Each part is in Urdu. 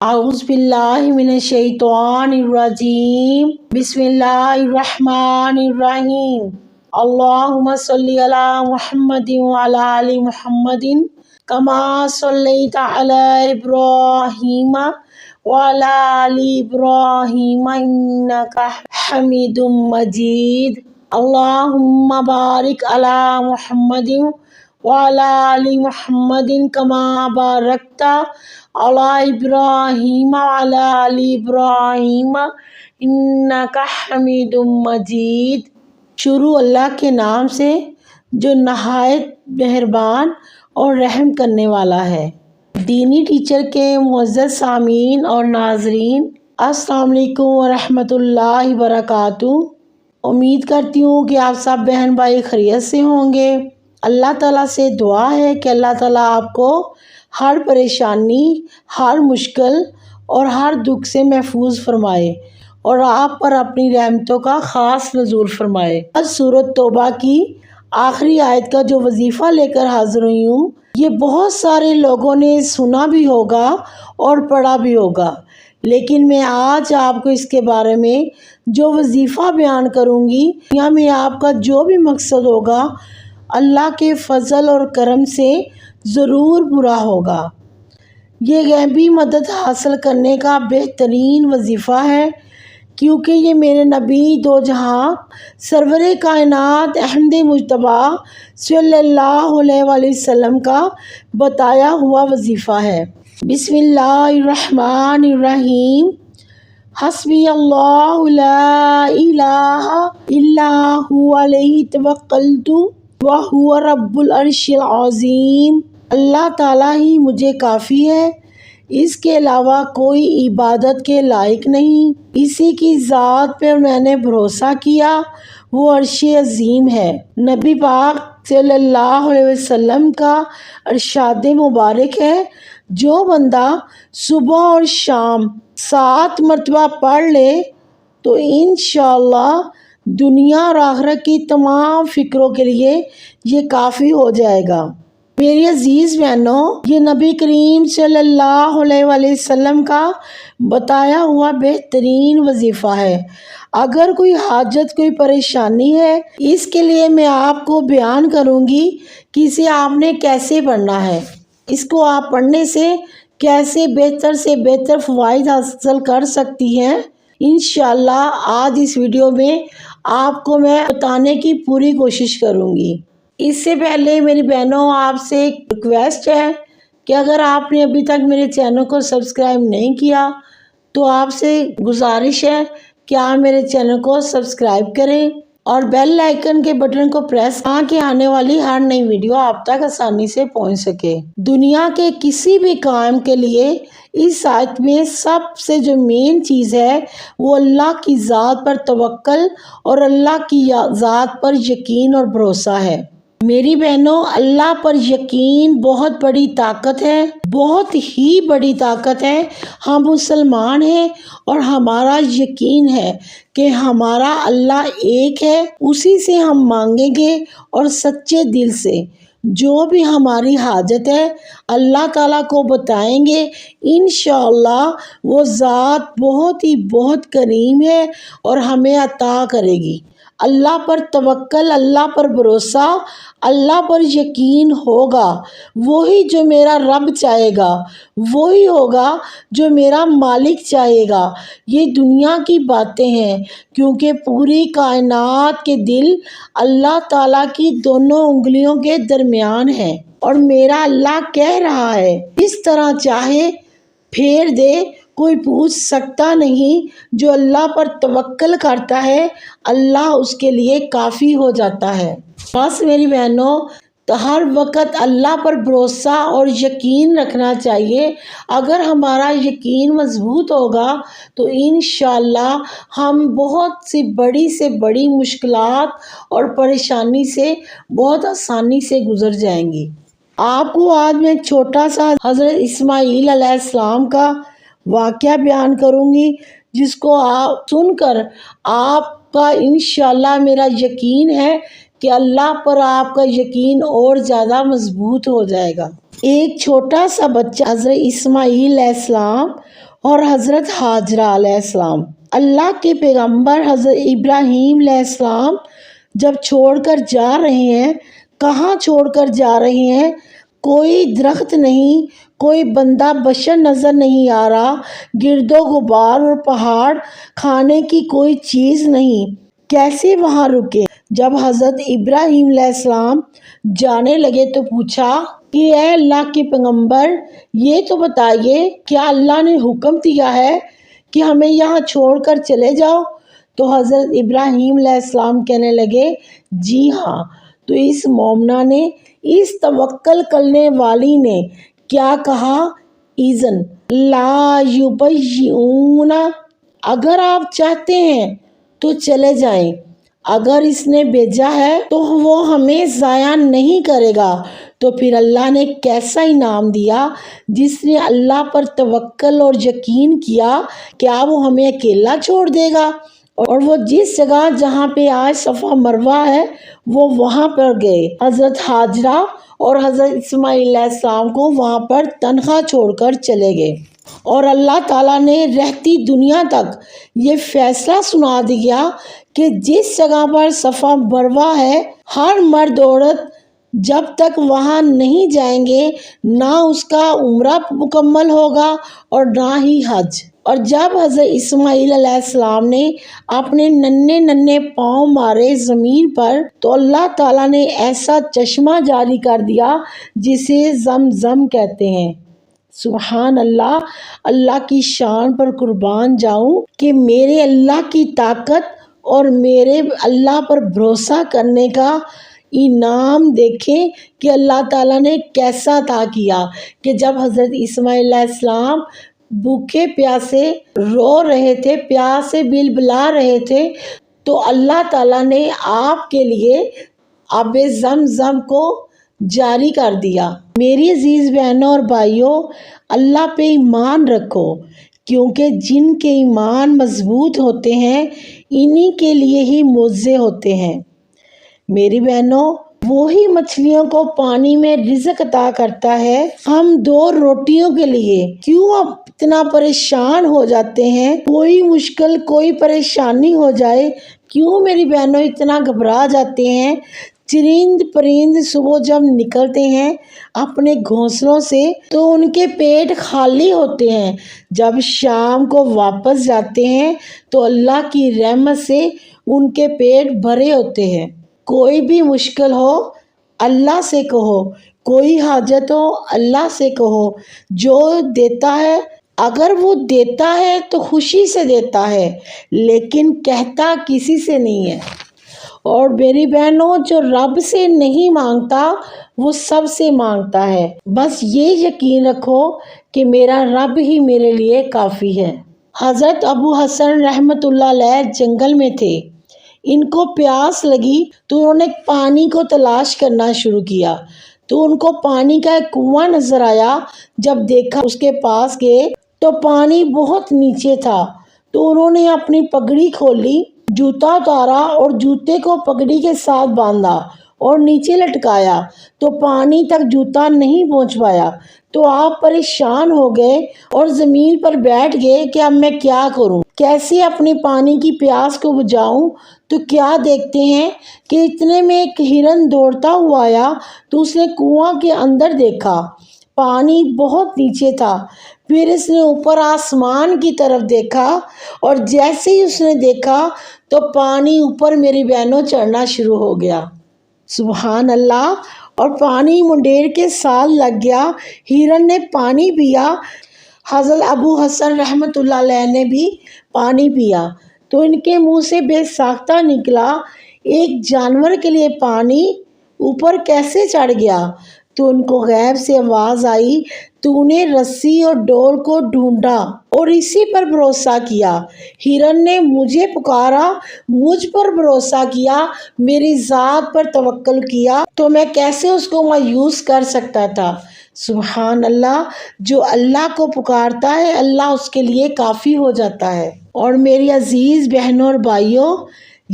اعوذ باللہ من الشیطان الرجیم بسم اللہ الرحمن الرحیم اللہم صلی علی محمد وعلی آل محمد کما صلیت علی ابراہیم وعلی آل ابراہیم انک حمید مجید اللہم بارک علی محمد وعلی آل محمد کما بارکت علی ابراہیم وعلی آل ابراہیم انک حمید مجید۔ شروع اللہ کے نام سے جو نہایت مہربان اور رحم کرنے والا ہے۔ دینی ٹیچر کے معزز سامعین اور ناظرین، السلام علیکم ورحمۃ اللہ وبرکاتہ۔ امید کرتی ہوں کہ آپ سب بہن بھائی خیریت سے ہوں گے۔ اللہ تعالیٰ سے دعا ہے کہ اللہ تعالیٰ آپ کو ہر پریشانی، ہر مشکل اور ہر دکھ سے محفوظ فرمائے اور آپ پر اپنی رحمتوں کا خاص نزول فرمائے۔ آج سورۃ توبہ کی آخری آیت کا جو وظیفہ لے کر حاضر ہوئی ہوں، یہ بہت سارے لوگوں نے سنا بھی ہوگا اور پڑھا بھی ہوگا، لیکن میں آج آپ کو اس کے بارے میں جو وظیفہ بیان کروں گی، دنیا میں آپ کا جو بھی مقصد ہوگا، اللہ کے فضل اور کرم سے ضرور پورا ہوگا۔ یہ غیبی مدد حاصل کرنے کا بہترین وظیفہ ہے، کیونکہ یہ میرے نبی دو جہاں سرور کائنات احمد مجتبیٰ صلی اللہ علیہ وآلہ وسلم کا بتایا ہوا وظیفہ ہے۔ بسم اللہ الرحمن الرحیم۔ حسبی اللہ لا الہ الا هو علیہ توکلت وہو رب العرش العظیم۔ اللہ تعالیٰ ہی مجھے کافی ہے، اس کے علاوہ کوئی عبادت کے لائق نہیں۔ اسی کی ذات پر میں نے بھروسہ کیا، وہ عرش عظیم ہے۔ نبی پاک صلی اللہ علیہ وسلم کا ارشاد مبارک ہے، جو بندہ صبح اور شام 7 مرتبہ پڑھ لے تو انشاءاللہ دنیا اور آخرت کی تمام فکروں کے لیے یہ کافی ہو جائے گا۔ میری عزیز بہنوں، یہ نبی کریم صلی اللہ علیہ وآلہ وسلم کا بتایا ہوا بہترین وظیفہ ہے۔ اگر کوئی حاجت، کوئی پریشانی ہے، اس کے لیے میں آپ کو بیان کروں گی کہ اسے آپ نے کیسے پڑھنا ہے، اس کو آپ پڑھنے سے کیسے بہتر سے بہتر فوائد حاصل کر سکتی ہیں۔ انشاءاللہ آج اس ویڈیو میں آپ کو میں بتانے کی پوری کوشش کروں گی۔ اس سے پہلے میری بہنوں، آپ سے ایک ریکویسٹ ہے کہ اگر آپ نے ابھی تک میرے چینل کو سبسکرائب نہیں کیا تو آپ سے گزارش ہے کہ آپ میرے چینل کو سبسکرائب کریں اور بیل آئیکن کے بٹن کو پریس تاکہ آنے والی ہر نئی ویڈیو آپ تک آسانی سے پہنچ سکے۔ دنیا کے کسی بھی کام کے لیے اس آیت میں سب سے جو مین چیز ہے وہ اللہ کی ذات پر توکل اور اللہ کی ذات پر یقین اور بھروسہ ہے۔ میری بہنوں، اللہ پر یقین بہت بڑی طاقت ہے، بہت ہی بڑی طاقت ہے۔ ہم مسلمان ہیں اور ہمارا یقین ہے کہ ہمارا اللہ ایک ہے، اسی سے ہم مانگیں گے اور سچے دل سے جو بھی ہماری حاجت ہے اللہ تعالیٰ کو بتائیں گے، انشاءاللہ وہ ذات بہت ہی بہت کریم ہے اور ہمیں عطا کرے گی۔ اللہ پر توکل، اللہ پر بھروسہ، اللہ پر یقین ہوگا، وہی جو میرا رب چاہے گا، وہی ہوگا جو میرا مالک چاہے گا۔ یہ دنیا کی باتیں ہیں، کیونکہ پوری کائنات کے دل اللہ تعالیٰ کی دونوں انگلیوں کے درمیان ہیں، اور میرا اللہ کہہ رہا ہے اس طرح چاہے پھیر دے، کوئی پوچھ سکتا نہیں۔ جو اللہ پر توکل کرتا ہے اللہ اس کے لیے کافی ہو جاتا ہے۔ بس میری بہنوں، ہر وقت اللہ پر بھروسہ اور یقین رکھنا چاہیے۔ اگر ہمارا یقین مضبوط ہوگا تو انشاءاللہ ہم بہت سی بڑی مشکلات اور پریشانی سے بہت آسانی سے گزر جائیں گی۔ آپ کو آج میں چھوٹا سا حضرت اسماعیل علیہ السلام کا واقعہ بیان کروں گی، جس کو آپ سن کر آپ کا انشاءاللہ میرا یقین ہے کہ اللہ پر آپ کا یقین اور زیادہ مضبوط ہو جائے گا۔ ایک چھوٹا سا بچہ حضرت اسماعیل علیہ السلام اور حضرت حاجرہ علیہ السلام۔ اللہ کے پیغمبر حضرت ابراہیم علیہ السلام جب چھوڑ کر جا رہے ہیں، کہاں چھوڑ کر جا رہے ہیں؟ کوئی درخت نہیں، کوئی بندہ بشر نظر نہیں آ رہا، گرد و غبار اور پہاڑ، کھانے کی کوئی چیز نہیں، کیسے وہاں رکے؟ جب حضرت ابراہیم علیہ السلام جانے لگے تو پوچھا کہ اے اللہ کے پیغمبر، یہ تو بتائیے کیا اللہ نے حکم دیا ہے کہ ہمیں یہاں چھوڑ کر چلے جاؤ؟ تو حضرت ابراہیم علیہ السلام کہنے لگے جی ہاں۔ تو اس مومنہ نے، اس توکل کرنے والی نے کیا کہا؟ اذن لا یبیعون، اگر آپ چاہتے ہیں تو چلے جائیں، اگر اس نے بھیجا ہے تو وہ ہمیں ضائع نہیں کرے گا۔ تو پھر اللہ نے کیسا انعام دیا، جس نے اللہ پر توکل اور یقین کیا، کیا وہ ہمیں اکیلا چھوڑ دے گا؟ اور وہ جس جگہ جہاں پہ آج صفا مروہ ہے، وہ وہاں پر گئے، حضرت حاجرہ اور حضرت اسماعیل علیہ السلام کو وہاں پر تنہا چھوڑ کر چلے گئے۔ اور اللہ تعالیٰ نے رہتی دنیا تک یہ فیصلہ سنا دیا کہ جس جگہ پر صفا مروہ ہے، ہر مرد عورت جب تک وہاں نہیں جائیں گے، نہ اس کا عمرہ مکمل ہوگا اور نہ ہی حج۔ اور جب حضرت اسماعیل علیہ السلام نے اپنے ننھے ننھے پاؤں مارے زمین پر، تو اللہ تعالیٰ نے ایسا چشمہ جاری کر دیا جسے زمزم کہتے ہیں۔ سبحان اللہ، اللہ کی شان پر قربان جاؤں کہ میرے اللہ کی طاقت اور میرے اللہ پر بھروسہ کرنے کا انعام دیکھیں کہ اللہ تعالیٰ نے کیسا عطا کیا کہ جب حضرت اسماعیل علیہ السلام بھوکے پیاسے رو رہے تھے، پیاس سے بلبلا رہے تھے، تو اللہ تعالیٰ نے آپ کے لیے آب زمزم کو جاری کر دیا۔ میری عزیز بہنوں اور بھائیوں، اللہ پہ ایمان رکھو، کیونکہ جن کے ایمان مضبوط ہوتے ہیں انہی کے لیے ہی معجزے ہوتے ہیں۔ میری بہنوں، وہی مچھلیوں کو پانی میں رزق عطا کرتا ہے، ہم 2 روٹیوں کے لیے کیوں اتنا پریشان ہو جاتے ہیں؟ کوئی مشکل، کوئی پریشانی ہو جائے، کیوں میری بہنوں اتنا گھبرا جاتے ہیں؟ چرند پرند صبح جب نکلتے ہیں اپنے گھونسلوں سے تو ان کے پیٹ خالی ہوتے ہیں، جب شام کو واپس جاتے ہیں تو اللہ کی رحمت سے ان کے پیٹ بھرے ہوتے ہیں۔ کوئی بھی مشکل ہو اللہ سے کہو، کوئی حاجت ہو اللہ سے کہو، جو دیتا ہے، اگر وہ دیتا ہے تو خوشی سے دیتا ہے، لیکن کہتا کسی سے نہیں ہے۔ اور میری بہنوں، جو رب سے نہیں مانگتا وہ سب سے مانگتا ہے۔ بس یہ یقین رکھو کہ میرا رب ہی میرے لیے کافی ہے۔ حضرت ابو حسن رحمۃ اللہ علیہ جنگل میں تھے، ان کو پیاس لگی تو انہوں نے پانی کو تلاش کرنا شروع کیا، تو ان کو پانی کا ایک کنواں نظر آیا۔ جب دیکھا، اس کے پاس گئے تو پانی بہت نیچے تھا، تو انہوں نے اپنی پگڑی کھولی، جوتا اتارا اور جوتے کو پگڑی کے ساتھ باندھا اور نیچے لٹکایا، تو پانی تک جوتا نہیں پہنچ پایا۔ تو آپ پریشان ہو گئے اور زمین پر بیٹھ گئے کہ اب میں کیا کروں، کیسے اپنی پانی کی پیاس کو بجھاؤں؟ تو کیا دیکھتے ہیں کہ اتنے میں ایک ہرن دوڑتا ہوا آیا، تو اس نے کنواں کے اندر دیکھا، پانی بہت نیچے تھا۔ پھر اس نے اوپر آسمان کی طرف دیکھا، اور جیسے ہی اس نے دیکھا تو پانی اوپر میری بہنوں چڑھنا شروع ہو گیا۔ سبحان اللہ! اور پانی منڈیر کے ساتھ لگ گیا، ہرن نے پانی پیا، حضرت ابو حسن رحمۃ اللہ علیہ نے بھی پانی پیا، تو ان کے منہ سے بے ساختہ نکلا، ایک جانور کے لیے پانی اوپر کیسے چڑھ گیا؟ تو ان کو غیب سے آواز آئی، تو نے رسی اور ڈول کو ڈھونڈا اور اسی پر بھروسہ کیا۔ ہرن نے مجھے پکارا، مجھ پر بھروسہ کیا، میری ذات پر توکل کیا، تو میں کیسے اس کو مایوس کر سکتا تھا؟ سبحان اللہ! جو اللہ کو پکارتا ہے اللہ اس کے لیے کافی ہو جاتا ہے۔ اور میری عزیز بہنوں اور بھائیوں،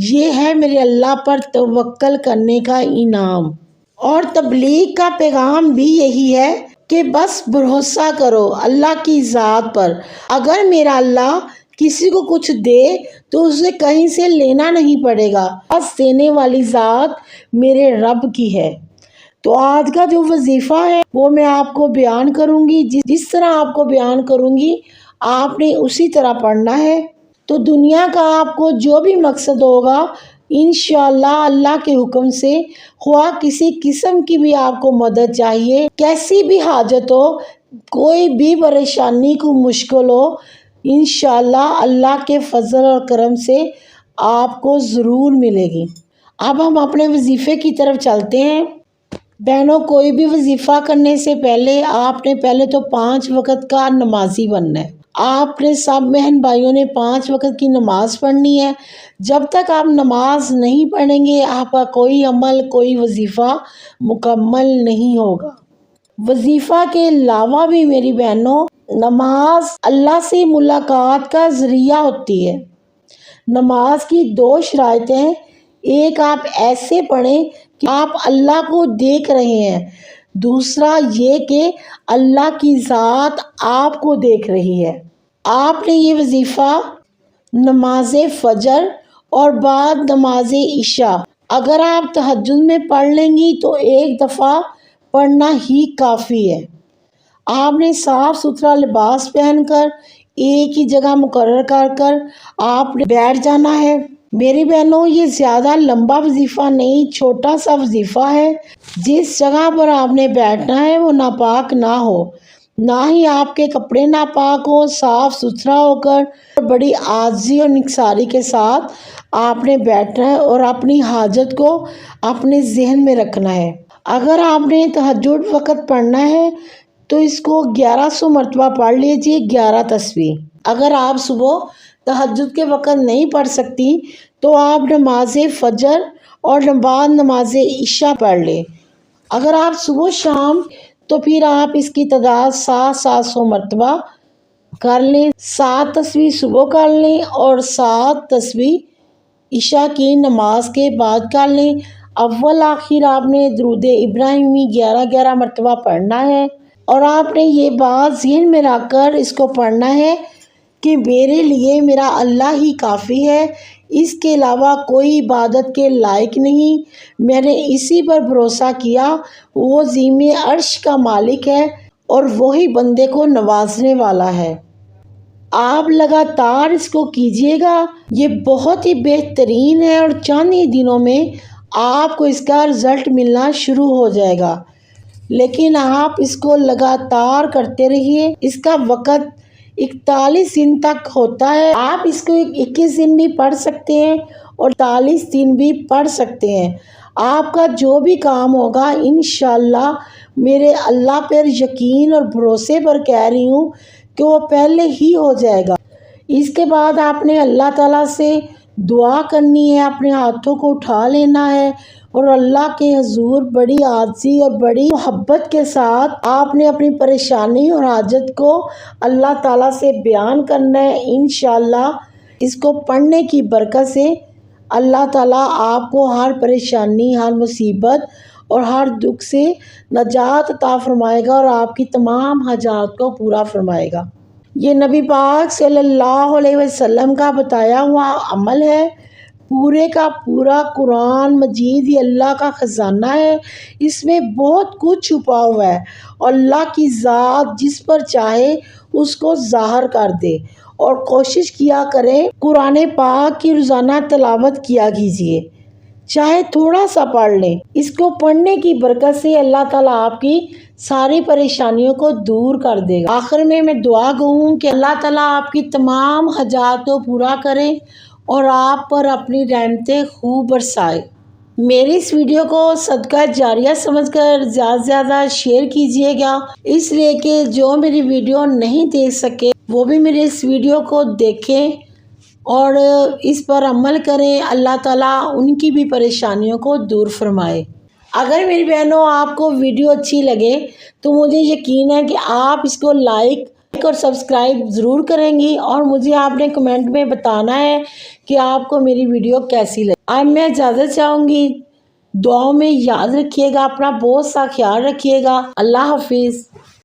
یہ ہے میرے اللہ پر توکل کرنے کا انعام۔ اور تبلیغ کا پیغام بھی یہی ہے کہ بس بھروسہ کرو اللہ کی ذات پر۔ اگر میرا اللہ کسی کو کچھ دے تو اسے کہیں سے لینا نہیں پڑے گا، بس دینے والی ذات میرے رب کی ہے۔ تو آج کا جو وظیفہ ہے وہ میں آپ کو بیان کروں گی، جس طرح آپ کو بیان کروں گی آپ نے اسی طرح پڑھنا ہے۔ تو دنیا کا آپ کو جو بھی مقصد ہوگا انشاءاللہ اللہ کے حکم سے، خواہ کسی قسم کی بھی آپ کو مدد چاہیے، کیسی بھی حاجت ہو، کوئی بھی پریشانی کو مشکل ہو، انشاءاللہ اللہ کے فضل اور کرم سے آپ کو ضرور ملے گی۔ اب ہم اپنے وظیفے کی طرف چلتے ہیں۔ بہنوں، کوئی بھی وظیفہ کرنے سے پہلے آپ نے پہلے تو 5 وقت کا نمازی بننا ہے۔ آپ نے سب بہن بھائیوں نے 5 وقت کی نماز پڑھنی ہے۔ جب تک آپ نماز نہیں پڑھیں گے آپ کا کوئی عمل، کوئی وظیفہ مکمل نہیں ہوگا۔ وظیفہ کے علاوہ بھی میری بہنوں، نماز اللہ سے ملاقات کا ذریعہ ہوتی ہے۔ نماز کی 2 شرائطیں، ایک آپ ایسے پڑھیں کہ آپ اللہ کو دیکھ رہے ہیں، دوسرا یہ کہ اللہ کی ذات آپ کو دیکھ رہی ہے۔ آپ نے یہ وظیفہ نماز فجر اور بعد نماز عشاء اگر آپ تہجد میں پڑھ لیں گی تو ایک دفعہ پڑھنا ہی کافی ہے۔ آپ نے صاف ستھرا لباس پہن کر ایک ہی جگہ مقرر کر آپ نے بیٹھ جانا ہے۔ میری بہنوں، یہ زیادہ لمبا وظیفہ نہیں، چھوٹا سا وظیفہ ہے۔ جس جگہ پر آپ نے بیٹھنا ہے وہ ناپاک نہ ہو، نہ ہی آپ کے کپڑے ناپاک ہو، صاف ستھرا ہو کر بڑی عاجزی اور نکساری کے ساتھ آپ نے بیٹھنا ہے اور اپنی حاجت کو اپنے ذہن میں رکھنا ہے۔ اگر آپ نے تہجد وقت پڑھنا ہے تو اس کو 1100 مرتبہ پڑھ لیجئے، 11 تسبیح۔ اگر آپ صبح تہجد کے وقت نہیں پڑھ سکتی تو آپ نماز فجر اور بعد نماز عشاء پڑھ لیں۔ اگر آپ صبح شام تو پھر آپ اس کی تعداد 700 مرتبہ کر لیں۔ 7 تسبیح صبح کر لیں اور 7 تسبیح عشاء کی نماز کے بعد کر لیں۔ اول آخر آپ نے درود ابراہیمی 11 مرتبہ پڑھنا ہے اور آپ نے یہ بات ذہن میں رکھ کر اس کو پڑھنا ہے کہ میرے لیے میرا اللہ ہی کافی ہے، اس کے علاوہ کوئی عبادت کے لائق نہیں۔ میں نے اسی پر بھروسہ کیا، وہ عظیم عرش کا مالک ہے اور وہی بندے کو نوازنے والا ہے۔ آپ لگاتار اس کو کیجئے گا، یہ بہت ہی بہترین ہے اور چند ہی دنوں میں آپ کو اس کا رزلٹ ملنا شروع ہو جائے گا۔ لیکن آپ اس کو لگاتار کرتے رہیے۔ اس کا وقت 41 دن تک ہوتا ہے۔ آپ اس کو 21 دن بھی پڑھ سکتے ہیں اور 43 دن بھی پڑھ سکتے ہیں۔ آپ کا جو بھی کام ہوگا انشاءاللہ میرے اللہ پر یقین اور بھروسے پر کہہ رہی ہوں کہ وہ پہلے ہی ہو جائے گا۔ اس کے بعد آپ نے اللہ تعالیٰ سے دعا کرنی ہے، اپنے ہاتھوں کو اٹھا لینا ہے اور اللہ کے حضور بڑی عاجزی اور بڑی محبت کے ساتھ آپ نے اپنی پریشانی اور حاجت کو اللہ تعالیٰ سے بیان کرنا ہے۔ انشاءاللہ اس کو پڑھنے کی برکت سے اللہ تعالیٰ آپ کو ہر پریشانی، ہر مصیبت اور ہر دکھ سے نجات عطا فرمائے گا اور آپ کی تمام حاجات کو پورا فرمائے گا۔ یہ نبی پاک صلی اللہ علیہ وسلم کا بتایا ہوا عمل ہے۔ پورے کا پورا قرآن مجید یہ اللہ کا خزانہ ہے، اس میں بہت کچھ چھپا ہوا ہے اور اللہ کی ذات جس پر چاہے اس کو ظاہر کر دے۔ اور کوشش کیا کریں قرآن پاک کی روزانہ تلاوت کیا کیجیے، چاہے تھوڑا سا پڑھ لیں۔ اس کو پڑھنے کی برکت سے اللہ تعالیٰ آپ کی ساری پریشانیوں کو دور کر دے گا۔ آخر میں دعا گو ہوں کہ اللہ تعالیٰ آپ کی تمام حاجات کو پورا کرے اور آپ پر اپنی رحمتیں خوب برسائے۔ میری اس ویڈیو کو صدقہ جاریہ سمجھ کر زیادہ سے زیادہ شیئر کیجیے گا، اس لیے کہ جو میری ویڈیو نہیں دیکھ سکے وہ بھی میرے اس ویڈیو کو دیکھیں اور اس پر عمل کریں۔ اللہ تعالیٰ ان کی بھی پریشانیوں کو دور فرمائے۔ اگر میری بہنوں آپ کو ویڈیو اچھی لگے تو مجھے یقین ہے کہ آپ اس کو لائک اور سبسکرائب ضرور کریں گی اور مجھے آپ نے کمنٹ میں بتانا ہے کہ آپ کو میری ویڈیو کیسی لگی۔ اب میں اجازت چاہوں گی، دعاؤں میں یاد رکھیے گا، اپنا بہت سا خیال رکھیے گا۔ اللہ حافظ۔